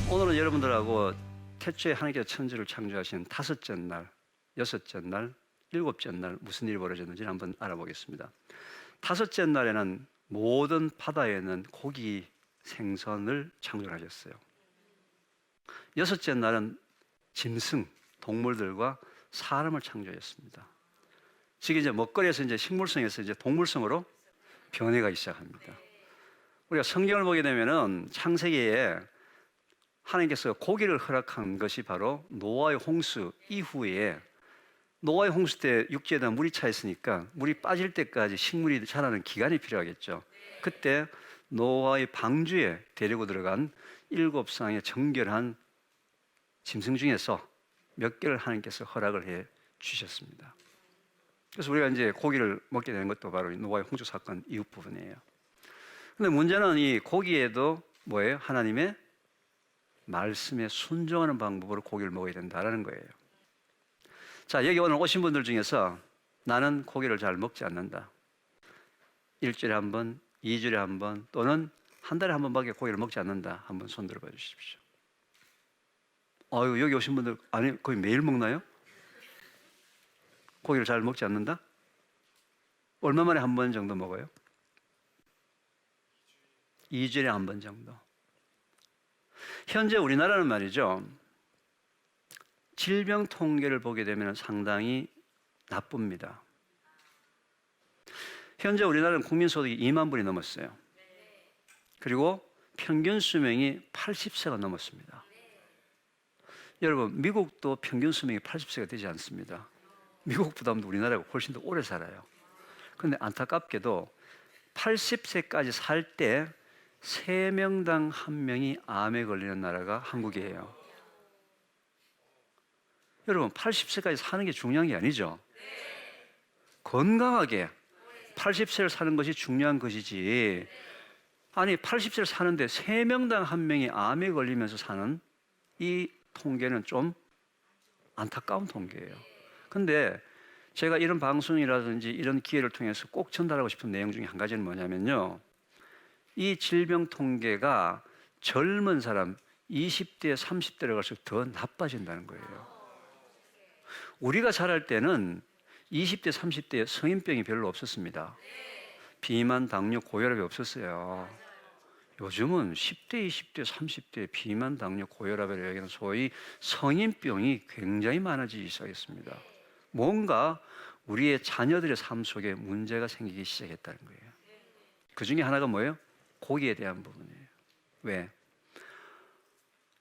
오늘은 여러분들하고 태초에 하나님께서 천지를 창조하신 다섯째 날, 여섯째 날, 일곱째 날 무슨 일이 벌어졌는지 한번 알아보겠습니다. 다섯째 날에는 모든 바다에는 고기, 생선을 창조하셨어요. 여섯째 날은 짐승, 동물들과 사람을 창조했습니다. 지금 이제 먹거리에서 이제 식물성에서 이제 동물성으로 변해가기 시작합니다. 우리가 성경을 보게 되면은 창세기에 하나님께서 고기를 허락한 것이 바로 노아의 홍수 이후에, 노아의 홍수 때 육지에다 물이 차 있으니까 물이 빠질 때까지 식물이 자라는 기간이 필요하겠죠. 그때 노아의 방주에 데리고 들어간 7쌍의 정결한 짐승 중에서 몇 개를 하나님께서 허락을 해 주셨습니다. 그래서 우리가 이제 고기를 먹게 되는 것도 바로 노아의 홍수 사건 이후 부분이에요. 근데 문제는 이 고기에도 뭐예요? 하나님의 말씀에 순종하는 방법으로 고기를 먹어야 된다는 거예요. 자, 여기 오늘 오신 분들 중에서 나는 고기를 잘 먹지 않는다, 일주일에 한 번, 2주일에 한 번, 또는 한 달에 한 번밖에 고기를 먹지 않는다, 한번 손 들어봐 주십시오. 여기 오신 분들 아니 거의 매일 먹나요? 고기를 잘 먹지 않는다? 얼마 만에 한 번 정도 먹어요? 2주일에 한 번 정도. 현재 우리나라는 말이죠, 질병 통계를 보게 되면 상당히 나쁩니다. 현재 우리나라는 국민소득이 2만 불이 넘었어요. 그리고 평균 수명이 80세가 넘었습니다. 여러분, 미국도 평균 수명이 80세가 되지 않습니다. 미국보다도 우리나라가 훨씬 더 오래 살아요. 그런데 안타깝게도 80세까지 살 때 3명당 1명이 암에 걸리는 나라가 한국이에요. 여러분, 80세까지 사는 게 중요한 게 아니죠. 건강하게 80세를 사는 것이 중요한 것이지, 아니 80세를 사는데 3명당 1명이 암에 걸리면서 사는 이 통계는 좀 안타까운 통계예요. 근데 제가 이런 방송이라든지 이런 기회를 통해서 꼭 전달하고 싶은 내용 중에 한 가지는 뭐냐면요, 이 질병 통계가 젊은 사람 20대, 30대로 갈수록 더 나빠진다는 거예요. 우리가 자랄 때는 20대, 30대에 성인병이 별로 없었습니다. 비만, 당뇨, 고혈압이 없었어요. 요즘은 10대, 20대, 30대 비만, 당뇨, 고혈압이라고 여기는 소위 성인병이 굉장히 많아지기 시작했습니다. 뭔가 우리의 자녀들의 삶 속에 문제가 생기기 시작했다는 거예요. 그 중에 하나가 뭐예요? 고기에 대한 부분이에요. 왜?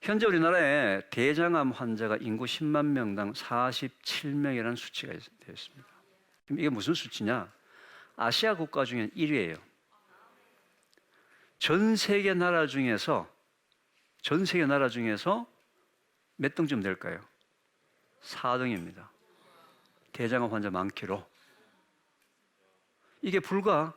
현재 우리나라에 대장암 환자가 인구 10만 명당 47명이라는 수치가 되어 있습니다. 그럼 이게 무슨 수치냐? 아시아 국가 중에 1위예요. 전 세계 나라 중에서 몇 등쯤 될까요? 4등입니다. 대장암 환자 많기로. 이게 불과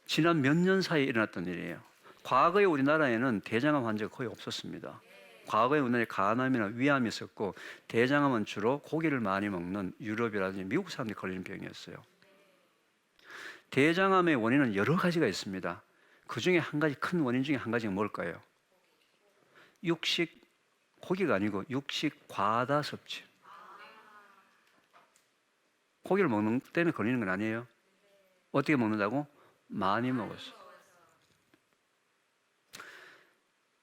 지난 몇 년 사이에 일어났던 일이에요. 과거에 우리나라에는 대장암 환자가 거의 없었습니다. 과거에 우리나라에 간암이나 위암이 있었고, 대장암은 주로 고기를 많이 먹는 유럽이라든지 미국 사람들이 걸리는 병이었어요. 대장암의 원인은 여러 가지가 있습니다. 그 중에 한 가지, 큰 원인 중에 한 가지가 뭘까요? 고기가 아니고 육식 과다 섭취. 고기를 먹는 때문에 걸리는 건 아니에요. 어떻게 먹는다고? 많이 먹었어.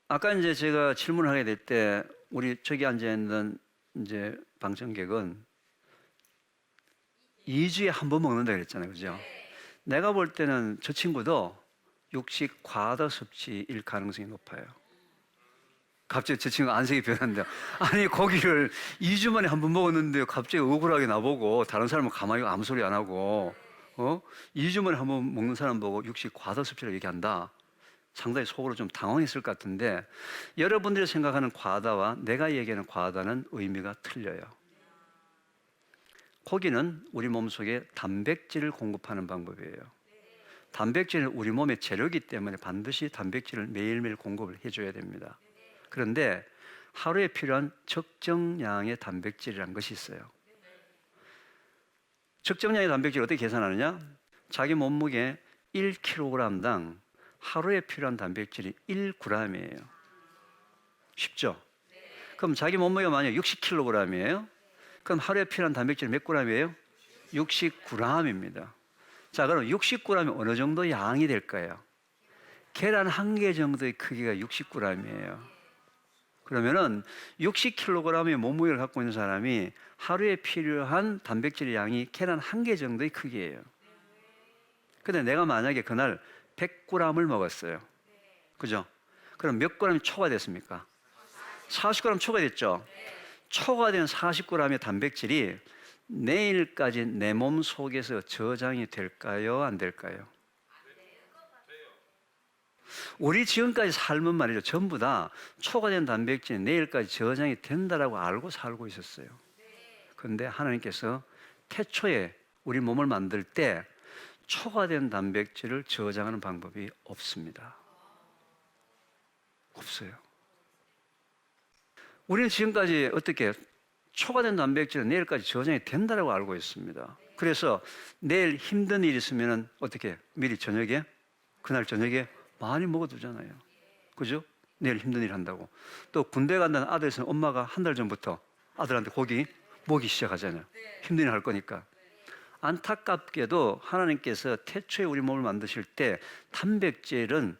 아까 이제 제가 질문을 하게 될 때, 우리 저기 앉아 있는 이제 방청객은 2주에 한 번 먹는다 그랬잖아요. 그죠? 내가 볼 때는 저 친구도 육식 과다 섭취일 가능성이 높아요. 갑자기 저 친구가 안색이 변한대요. 아니, 고기를 2주 만에 한 번 먹었는데 갑자기 억울하게 나보고, 다른 사람은 가만히 아무 소리 안 하고 2주 만에 한 번 먹는 사람 보고 육식 과다 섭취라고 얘기한다. 상당히 속으로 좀 당황했을 것 같은데, 여러분들이 생각하는 과다와 내가 얘기하는 과다는 의미가 틀려요. 고기는 우리 몸속에 단백질을 공급하는 방법이에요. 단백질은 우리 몸의 재료이기 때문에 반드시 단백질을 매일매일 공급을 해줘야 됩니다. 그런데 하루에 필요한 적정량의 단백질이라는 것이 있어요. 적정량의 단백질을 어떻게 계산하느냐? 자기 몸무게 1kg당 하루에 필요한 단백질이 1g이에요. 쉽죠? 그럼 자기 몸무게가 만약 60kg이에요. 그럼 하루에 필요한 단백질 몇 g이에요? 60g입니다. 자, 그럼 60g이 어느 정도 양이 될까요? 계란 한 개 정도의 크기가 60g이에요. 그러면은 60kg의 몸무게를 갖고 있는 사람이 하루에 필요한 단백질 양이 계란 한 개 정도의 크기예요. 근데 내가 만약에 그날 100g을 먹었어요. 그죠? 그럼 몇 g이 초과됐습니까? 40g 초과됐죠? 초과된 40g의 단백질이 내일까지 내 몸 속에서 저장이 될까요? 안 될까요? 우리 지금까지 삶은 말이죠. 전부 다 초과된 단백질이 내일까지 저장이 된다라고 알고 살고 있었어요. 그런데 하나님께서 태초에 우리 몸을 만들 때 초과된 단백질을 저장하는 방법이 없습니다. 없어요. 우리는 지금까지 어떻게 초과된 단백질은 내일까지 저장이 된다라고 알고 있습니다. 그래서 내일 힘든 일이 있으면 어떻게 미리 저녁에 그날 저녁에 많이 먹어두잖아요. 그죠? 내일 힘든 일 한다고. 또 군대 간다는 아들 있으면 엄마가 한 달 전부터 아들한테 고기 먹이 시작하잖아요. 힘든 일 할 거니까. 안타깝게도 하나님께서 태초에 우리 몸을 만드실 때 단백질은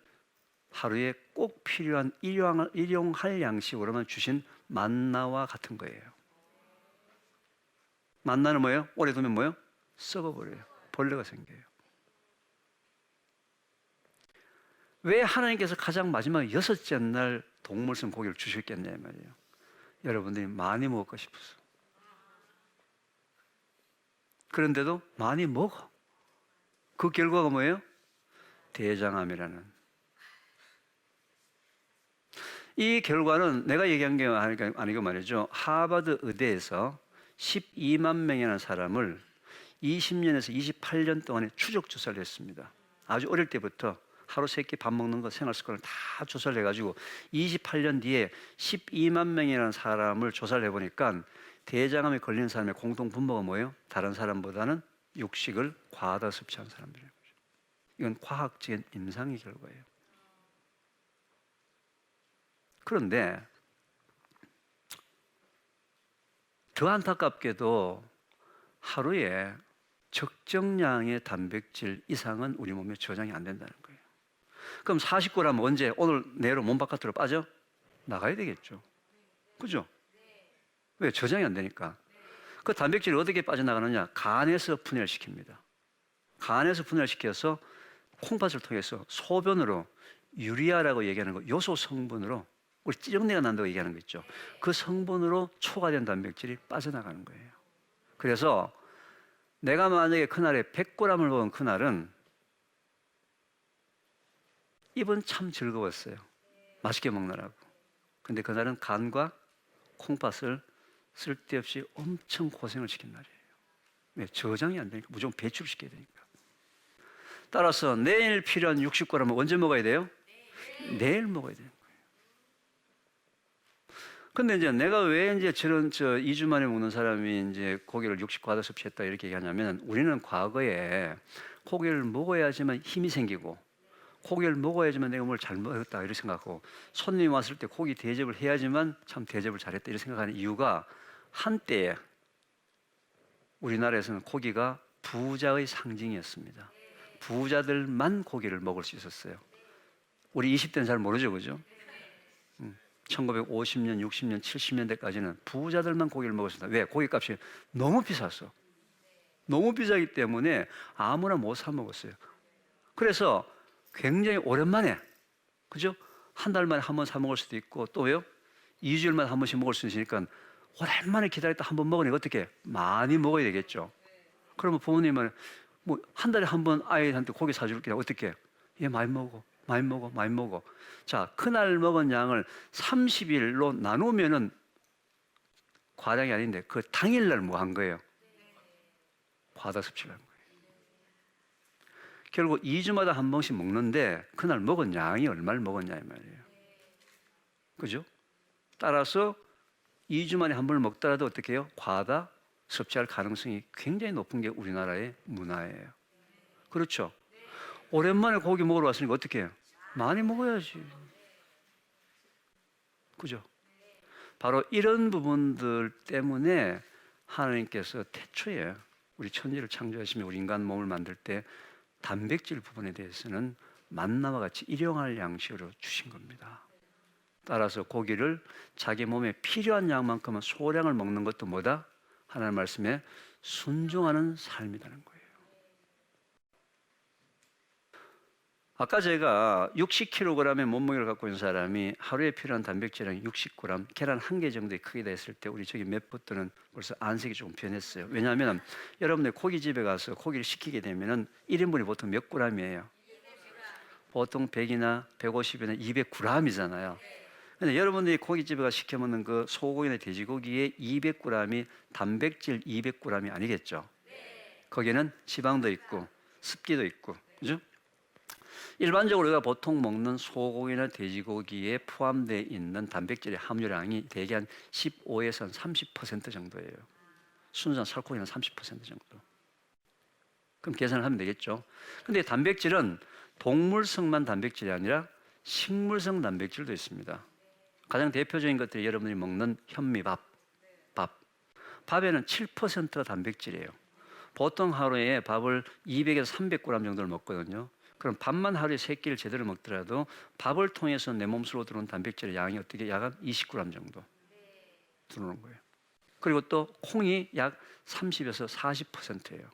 하루에 꼭 필요한 일용할 양식으로만 주신 만나와 같은 거예요. 만나는 뭐예요? 오래 두면 뭐예요? 썩어버려요. 벌레가 생겨요. 왜 하나님께서 가장 마지막 여섯째 날 동물성 고기를 주셨겠냐 말이에요. 여러분들이 많이 먹을까 싶어서. 그런데도 많이 먹어. 그 결과가 뭐예요? 대장암이라는. 이 결과는 내가 얘기한 게 아니고 말이죠. 하버드 의대에서 12만 명이라는 사람을 20년에서 28년 동안에 추적 조사를 했습니다. 아주 어릴 때부터 하루 3끼 밥 먹는 거 생활 습관을 다 조사를 해가지고 28년 뒤에 12만 명이라는 사람을 조사를 해보니까 대장암에 걸린 사람의 공통 분모가 뭐예요? 다른 사람보다는 육식을 과하다 섭취한 사람들이에요. 이건 과학적인 임상의 결과예요. 그런데 더 안타깝게도 하루에 적정량의 단백질 이상은 우리 몸에 저장이 안 된다는 거예요. 그럼 40g은 언제 오늘 내로 몸 바깥으로 빠져? 나가야 되겠죠. 그죠? 왜? 저장이 안 되니까. 그 단백질이 어떻게 빠져나가느냐? 간에서 분해시킵니다. 간에서 분해시켜서 콩팥을 통해서 소변으로 유리아라고 얘기하는 거, 요소 성분으로 우리 찌정내가 난다고 얘기하는 거 있죠. 그 성분으로 초과된 단백질이 빠져나가는 거예요. 그래서 내가 만약에 그날에 100g을 먹은 그날은 입은 참 즐거웠어요. 맛있게 먹느라고. 근데 그날은 간과 콩팥을 쓸데없이 엄청 고생을 시킨 날이에요. 왜? 저장이 안 되니까. 무조건 배출시켜야 되니까. 따라서 내일 필요한 60g은 언제 먹어야 돼요? 내일 먹어야 돼요. 근데 이제 내가 왜 이제 저런 2주 만에 먹는 사람이 이제 고기를 60과다 섭취했다 이렇게 얘기하냐면 우리는 과거에 고기를 먹어야지만 힘이 생기고 고기를 먹어야지만 내가 뭘 잘 먹었다 이렇게 생각하고 손님이 왔을 때 고기 대접을 해야지만 참 대접을 잘했다 이렇게 생각하는 이유가 한때에 우리나라에서는 고기가 부자의 상징이었습니다. 부자들만 고기를 먹을 수 있었어요. 우리 20대는 잘 모르죠, 그죠? 1950년, 60년, 70년대까지는 부자들만 고기를 먹었습니다. 왜? 고기값이 너무 비쌌어. 너무 비싸기 때문에 아무나 못 사 먹었어요. 그래서 굉장히 오랜만에, 그죠? 한 달 만에 한 번 사 먹을 수도 있고, 또 왜요? 2주일 만에 한 번씩 먹을 수 있으니까 오랜만에 기다렸다 한 번 먹으니까 어떻게? 많이 먹어야 되겠죠. 그러면 부모님은 뭐 한 달에 한 번 아이한테 고기 사줄게. 어떻게? 얘 많이 먹어. 많이 먹어, 많이 먹어. 자, 그날 먹은 양을 30일로 나누면은 과량이 아닌데 그 당일날 뭐 한 거예요? 과다 섭취를 한 거예요. 결국 2주마다 한 번씩 먹는데 그날 먹은 양이 얼마를 먹었냐 이 말이에요. 그죠? 따라서 2주 만에 한 번을 먹더라도 어떻게 해요? 과다 섭취할 가능성이 굉장히 높은 게 우리나라의 문화예요. 그렇죠? 오랜만에 고기 먹으러 왔으니까 어떻게 해요? 많이 먹어야지. 그죠? 바로 이런 부분들 때문에 하나님께서 태초에 우리 천지를 창조하시며 우리 인간 몸을 만들 때 단백질 부분에 대해서는 만나와 같이 일용할 양식으로 주신 겁니다. 따라서 고기를 자기 몸에 필요한 양만큼은 소량을 먹는 것도 뭐다? 하나님 말씀에 순종하는 삶이라는 거예요. 아까 제가 60kg의 몸무게를 갖고 있는 사람이 하루에 필요한 단백질량이 60g, 계란 1개 정도의 크기다 했을 때 우리 저기 몇 분들은 벌써 안색이 조금 변했어요. 왜냐하면 여러분들 고깃집에 가서 고기를 시키게 되면 1인분이 보통 몇 g이에요? 보통 100이나 150이나 200g이잖아요. 근데 여러분들이 고깃집에 가서 시켜 먹는 그 소고기나 돼지고기의 200g이 단백질 200g이 아니겠죠? 거기에는 지방도 있고 습기도 있고, 그죠? 일반적으로 우리가 보통 먹는 소고기나 돼지고기에 포함되어 있는 단백질의 함유량이 대개 한 15에서 한 30% 정도예요. 순수한 살코기는 30% 정도. 그럼 계산을 하면 되겠죠. 근데 단백질은 동물성만 단백질이 아니라 식물성 단백질도 있습니다. 가장 대표적인 것들이 여러분들이 먹는 현미밥, 밥에는 7%가 단백질이에요. 보통 하루에 밥을 200에서 300g 정도를 먹거든요. 그럼 밥만 하루에 3끼를 제대로 먹더라도 밥을 통해서 내 몸속으로 들어온 단백질의 양이 어떻게 약 한 20g 정도 들어오는 거예요. 그리고 또 콩이 약 30에서 40%예요.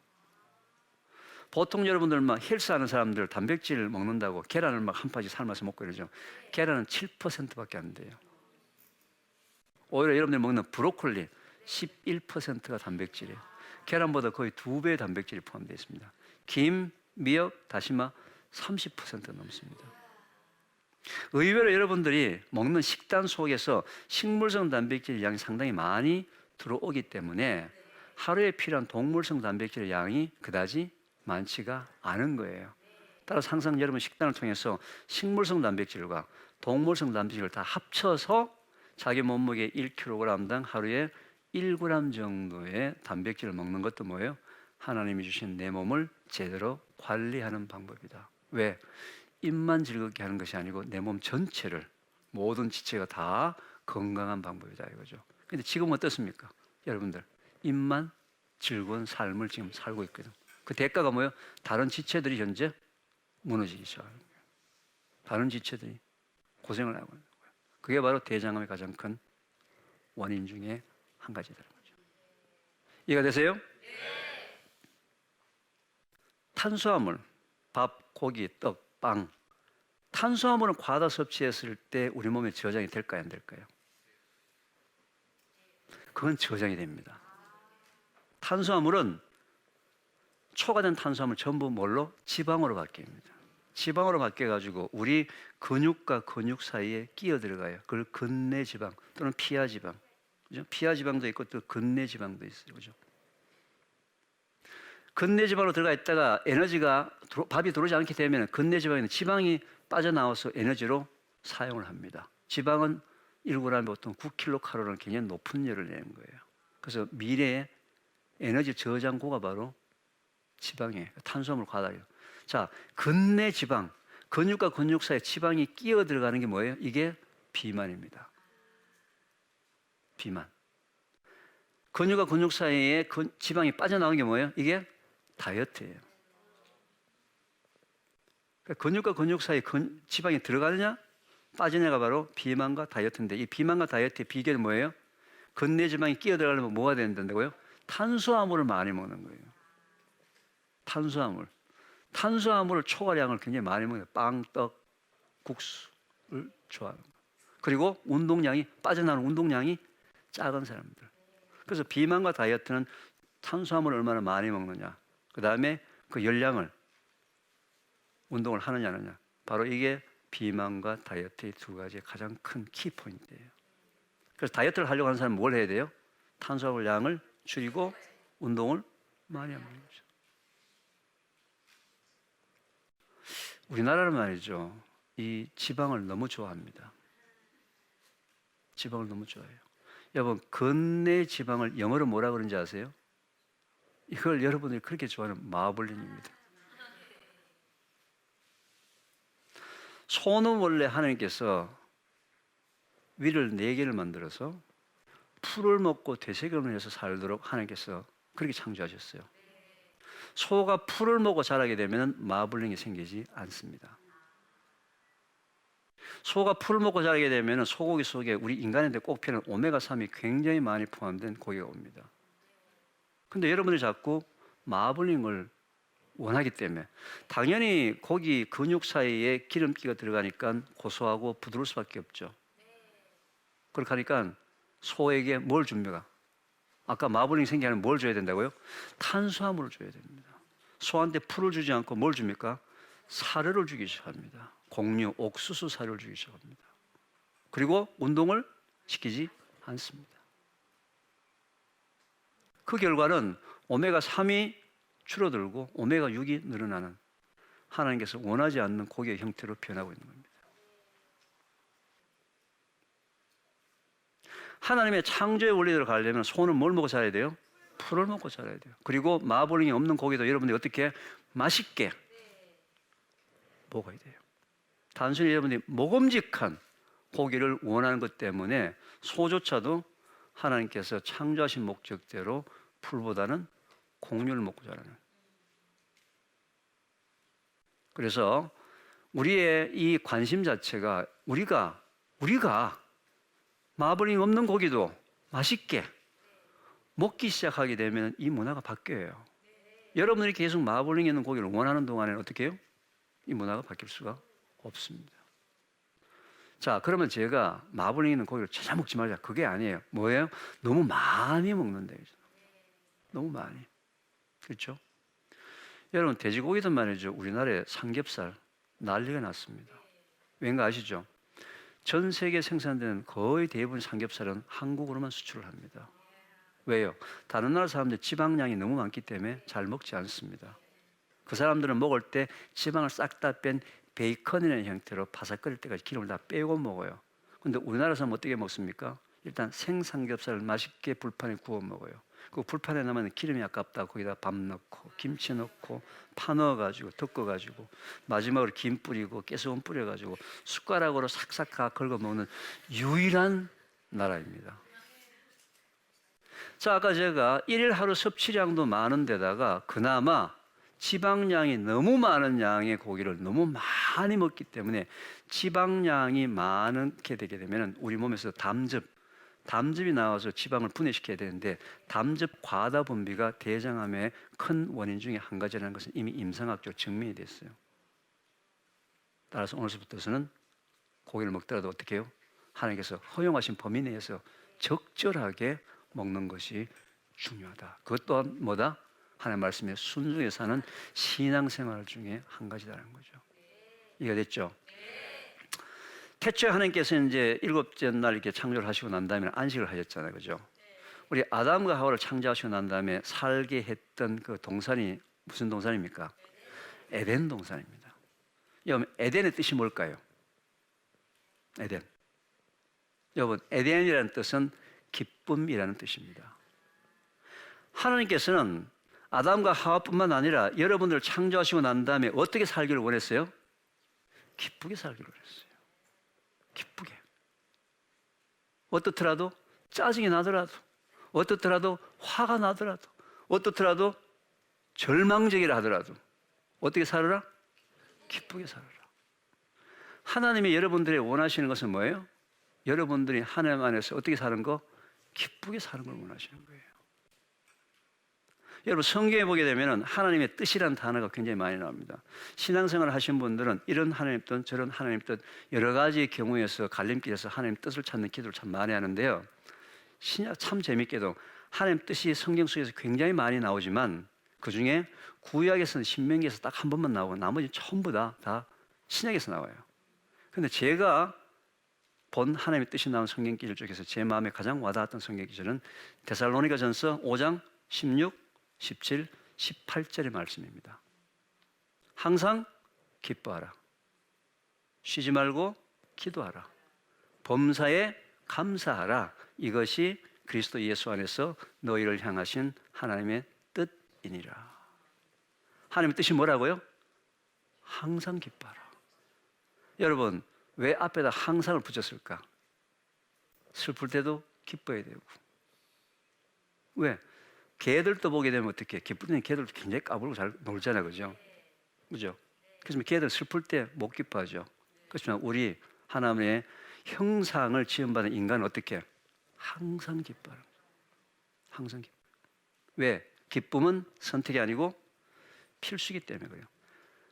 보통 여러분들 막 헬스하는 사람들 단백질 먹는다고 계란을 막 한 파지 삶아서 먹고 이러죠. 계란은 7%밖에 안 돼요. 오히려 여러분들 먹는 브로콜리 11%가 단백질이에요. 계란보다 거의 2배의 단백질이 포함되어 있습니다. 김, 미역, 다시마 30% 넘습니다. 의외로 여러분들이 먹는 식단 속에서 식물성 단백질 양이 상당히 많이 들어오기 때문에 하루에 필요한 동물성 단백질의 양이 그다지 많지가 않은 거예요. 따라서 항상 여러분 식단을 통해서 식물성 단백질과 동물성 단백질을 다 합쳐서 자기 몸무게 1kg당 하루에 1g 정도의 단백질을 먹는 것도 뭐예요? 하나님이 주신 내 몸을 제대로 관리하는 방법이다. 왜? 입만 즐겁게 하는 것이 아니고 내 몸 전체를 모든 지체가 다 건강한 방법이다 이거죠. 근데 지금 어떻습니까? 여러분들 입만 즐거운 삶을 지금 살고 있거든. 그 대가가 뭐예요? 다른 지체들이 현재 무너지기 시작하는 거예요. 다른 지체들이 고생을 하고 있는 거예요. 그게 바로 대장암의 가장 큰 원인 중에 한 가지라는 거죠. 이해가 되세요? 네. 탄수화물, 밥, 고기, 떡, 빵. 탄수화물은 과다 섭취했을 때 우리 몸에 저장이 될까요? 안 될까요? 그건 저장이 됩니다. 탄수화물은 초과된 탄수화물 전부 뭘로? 지방으로 바뀝니다. 지방으로 바뀌어가지고 우리 근육과 근육 사이에 끼어 들어가요. 그걸 근내지방 또는 피하지방. 그죠? 피하지방도 있고 또 근내지방도 있어요. 그죠? 근내지방으로 들어가 있다가 에너지가 밥이 들어오지 않게 되면 근내지방에는 지방이 빠져나와서 에너지로 사용을 합니다. 지방은 1g에 보통 9kcal는 굉장히 높은 열을 내는 거예요. 그래서 미래의 에너지 저장고가 바로 지방이에요. 탄수화물 과다예요. 자, 근내 지방, 근육과 근육 사이에 지방이 끼어 들어가는 게 뭐예요? 이게 비만입니다. 비만. 근육과 근육 사이에 지방이 빠져나오는 게 뭐예요? 이게 다이어트예요. 근육과 근육 사이에 지방이 들어가느냐 빠지냐가 바로 비만과 다이어트인데 이 비만과 다이어트의 비결은 뭐예요? 근내 지방이 끼어 들어가려면 뭐가 된다고요? 탄수화물을 많이 먹는 거예요. 탄수화물을 초과량을 굉장히 많이 먹는 거예요. 빵, 떡, 국수를 좋아하는 거예요. 그리고 운동량이 빠져나오는 운동량이 작은 사람들. 그래서 비만과 다이어트는 탄수화물을 얼마나 많이 먹느냐, 그 다음에 그 열량을 운동을 하느냐 안 하느냐, 바로 이게 비만과 다이어트의 두 가지의 가장 큰 키포인트예요. 그래서 다이어트를 하려고 하는 사람은 뭘 해야 돼요? 탄수화물 양을 줄이고 운동을 많이 하는 거죠. 우리나라는 말이죠, 이 지방을 너무 좋아합니다. 지방을 너무 좋아해요. 여러분, 근내 지방을 영어로 뭐라 그러는지 아세요? 이걸 여러분들이 그렇게 좋아하는 마블링입니다. 소는 원래 하나님께서 위를 4개를 만들어서 풀을 먹고 되새김을 해서 살도록 하나님께서 그렇게 창조하셨어요. 소가 풀을 먹고 자라게 되면 마블링이 생기지 않습니다. 소가 풀을 먹고 자라게 되면 소고기 속에 우리 인간한테 꼭 필요한 오메가3이 굉장히 많이 포함된 고기가 옵니다. 근데 여러분들이 자꾸 마블링을 원하기 때문에 당연히 고기 근육 사이에 기름기가 들어가니까 고소하고 부드러울 수밖에 없죠. 그렇게 하니까 소에게 뭘 줍니까? 아까 마블링 생기게 하면 뭘 줘야 된다고요? 탄수화물을 줘야 됩니다. 소한테 풀을 주지 않고 뭘 줍니까? 사료를 주기 시작합니다. 곡류, 옥수수 사료를 주기 시작합니다. 그리고 운동을 시키지 않습니다. 그 결과는 오메가3이 줄어들고 오메가6이 늘어나는 하나님께서 원하지 않는 고기의 형태로 변하고 있는 겁니다. 하나님의 창조의 원리대로 가려면 소는 뭘 먹고 자라야 돼요? 풀을 먹고 자라야 돼요. 그리고 마블링이 없는 고기도 여러분들이 어떻게 맛있게 먹어야 돼요. 단순히 여러분들이 먹음직한 고기를 원하는 것 때문에 소조차도 하나님께서 창조하신 목적대로 풀보다는 곡류를 먹고 자라는. 그래서 우리의 이 관심 자체가 우리가 마블링 없는 고기도 맛있게 먹기 시작하게 되면 이 문화가 바뀌어요. 여러분들이 계속 마블링 있는 고기를 원하는 동안에는 어떻게 해요? 이 문화가 바뀔 수가 없습니다. 자, 그러면 제가 마블링 있는 고기를 찾아 먹지 말자. 그게 아니에요. 뭐예요? 너무 많이 먹는다. 너무 많이. 그렇죠? 여러분, 돼지고기든 말이죠. 우리나라의 삼겹살 난리가 났습니다. 왠가 아시죠? 전 세계 생산되는 거의 대부분 삼겹살은 한국으로만 수출을 합니다. 왜요? 다른 나라 사람들 지방량이 너무 많기 때문에 잘 먹지 않습니다. 그 사람들은 먹을 때 지방을 싹 다 뺀 베이컨이라는 형태로 바삭거릴 때까지 기름을 다 빼고 먹어요. 근데 우리나라 사람은 어떻게 먹습니까? 일단 생삼겹살을 맛있게 불판에 구워 먹어요. 그 불판에 남은 기름이 아깝다. 거기다 밥 넣고 김치 넣고 파 넣어가지고 덮어가지고 마지막으로 김 뿌리고 깨소금 뿌려가지고 숟가락으로 싹싹 긁어 먹는 유일한 나라입니다. 자, 아까 제가 일일 하루 섭취량도 많은 데다가 그나마 지방량이 너무 많은 양의 고기를 너무 많이 먹기 때문에 지방량이 많게 되게 되면 우리 몸에서 담즙이 나와서 지방을 분해시켜야 되는데 담즙 과다 분비가 대장암의 큰 원인 중에 한 가지라는 것은 이미 임상학적으로 증명이 됐어요. 따라서 오늘부터는 고기를 먹더라도 어떻게 해요? 하나님께서 허용하신 범위 내에서 적절하게 먹는 것이 중요하다. 그것 또한 뭐다? 하나님 말씀에 순종해 사는 신앙생활 중에 한 가지다라는 거죠. 이해가 됐죠? 태초에 하나님께서 이제 7째 날 이렇게 창조를 하시고 난 다음에 안식을 하셨잖아요. 그죠? 우리 아담과 하와를 창조하시고 난 다음에 살게 했던 그 동산이 무슨 동산입니까? 에덴 동산입니다. 여러분, 에덴의 뜻이 뭘까요? 에덴. 여러분, 에덴이라는 뜻은 기쁨이라는 뜻입니다. 하나님께서는 아담과 하와뿐만 아니라 여러분들을 창조하시고 난 다음에 어떻게 살기를 원했어요? 기쁘게 살기를 원했어요. 기쁘게. 어떻더라도 짜증이 나더라도 어떻더라도 화가 나더라도 어떻더라도 절망적이라 하더라도 어떻게 살아라? 기쁘게 살아라. 하나님이 여러분들이 원하시는 것은 뭐예요? 여러분들이 하나님 안에서 어떻게 사는 거? 기쁘게 사는 걸 원하시는 거예요. 여러분, 성경에 보게 되면 하나님의 뜻이라는 단어가 굉장히 많이 나옵니다. 신앙생활을 하신 분들은 이런 하나님 뜻 저런 하나님 뜻 여러 가지 경우에서 갈림길에서 하나님 뜻을 찾는 기도를 참 많이 하는데요. 신약 참 재밌게도 하나님 뜻이 성경 속에서 굉장히 많이 나오지만 그중에 구약에서는 신명기에서 딱 한 번만 나오고 나머지 전부 다 신약에서 나와요. 그런데 제가 본 하나님의 뜻이 나온 성경 기절 중에서 제 마음에 가장 와닿았던 성경 기절은 데살로니가전서 5장 16, 17, 18절의 말씀입니다. 항상 기뻐하라. 쉬지 말고 기도하라. 범사에 감사하라. 이것이 그리스도 예수 안에서 너희를 향하신 하나님의 뜻이니라. 하나님의 뜻이 뭐라고요? 항상 기뻐하라. 여러분, 왜 앞에다 항상을 붙였을까? 슬플 때도 기뻐야 되고. 왜? 개들도 보게 되면 어떻게? 기쁠 때는 개들도 굉장히 까불고 잘 놀잖아요, 그죠? 그죠? 그래서 개들 슬플 때 못 기뻐하죠. 그렇지만 우리 하나님의 형상을 지음받은 인간은 어떻게? 항상 기뻐하는 거죠. 항상 기뻐. 왜? 기쁨은 선택이 아니고 필수이기 때문에 그래요.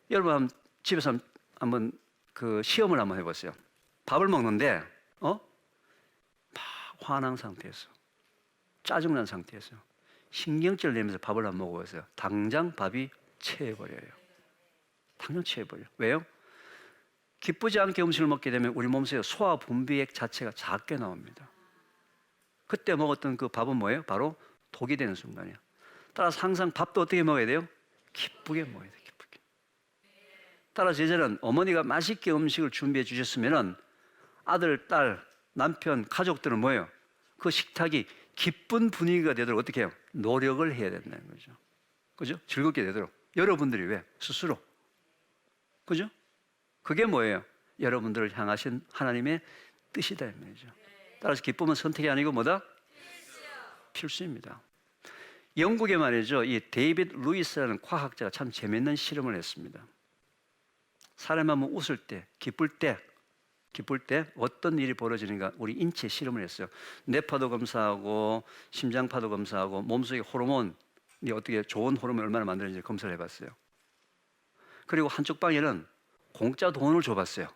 여러분 집에서 한번 그 시험을 한번 해보세요. 밥을 먹는데 막 화난 상태에서 짜증난 상태에서 신경질 내면서 밥을 안 먹어보세요. 당장 밥이 체해버려요. 당장 체해버려요. 왜요? 기쁘지 않게 음식을 먹게 되면 우리 몸속에 소화 분비액 자체가 작게 나옵니다. 그때 먹었던 그 밥은 뭐예요? 바로 독이 되는 순간이에요. 따라서 항상 밥도 어떻게 먹어야 돼요? 기쁘게 먹어야 돼요. 기쁘게. 따라서 예전에는 어머니가 맛있게 음식을 준비해 주셨으면은 아들, 딸, 남편, 가족들은 뭐예요? 그 식탁이 기쁜 분위기가 되도록 어떻게 해요? 노력을 해야 된다는 거죠. 그죠? 즐겁게 되도록. 여러분들이 왜? 스스로. 그죠? 그게 뭐예요? 여러분들을 향하신 하나님의 뜻이다 이 말이죠. 따라서 기쁨은 선택이 아니고 뭐다? 필수입니다. 영국에 말이죠. 이 데이빗 루이스라는 과학자가 참 재밌는 실험을 했습니다. 사람이 한번 웃을 때, 기쁠 때 어떤 일이 벌어지는가 우리 인체 실험을 했어요. 뇌파도 검사하고 심장파도 검사하고 몸속의 호르몬이 어떻게 좋은 호르몬이 얼마나 만드는지 검사를 해봤어요. 그리고 한쪽 방에는 공짜 돈을 줘봤어요.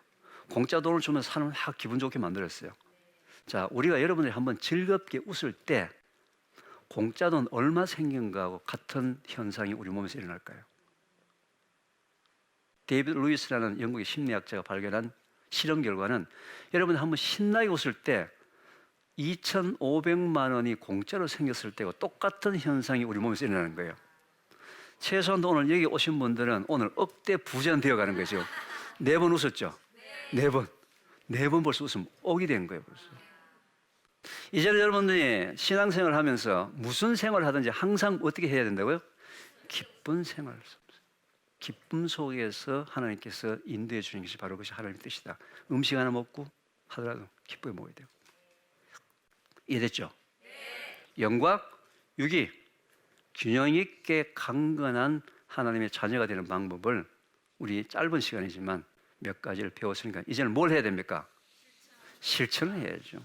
공짜 돈을 주면서 사람을 확 기분 좋게 만들었어요. 자, 우리가 여러분들이 한번 즐겁게 웃을 때 공짜 돈 얼마 생긴가하고 같은 현상이 우리 몸에서 일어날까요? 데이비드 루이스라는 영국의 심리학자가 발견한 실험 결과는 여러분이 한번 신나게 웃을 때 2,500만 원이 공짜로 생겼을 때와 똑같은 현상이 우리 몸에서 일어나는 거예요. 최소한 오늘 여기 오신 분들은 오늘 억대 부자는 되어가는 거죠. 4번 웃었죠? 4번. 4번 벌써 웃으면 억이 된 거예요, 벌써. 이제는 여러분들이 신앙생활을 하면서 무슨 생활을 하든지 항상 어떻게 해야 된다고요? 기쁜 생활을. 기쁨 속에서 하나님께서 인도해 주는 것이 바로 그것이 하나님의 뜻이다. 음식 하나 먹고 하더라도 기쁘게 먹어야 돼요. 이해됐죠? 영과 육이 균형 있게 강건한 하나님의 자녀가 되는 방법을 우리 짧은 시간이지만 몇 가지를 배웠으니까 이제는 뭘 해야 됩니까? 실천을 해야죠.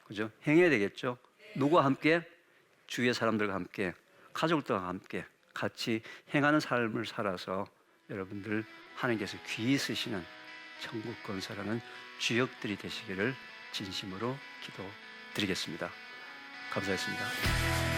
그죠? 행해야 되겠죠? 누구와 함께? 주위의 사람들과 함께, 가족들과 함께 같이 행하는 삶을 살아서 여러분들 하나님께서 귀히 쓰시는 천국 건설하는 주역들이 되시기를 진심으로 기도드리겠습니다. 감사했습니다.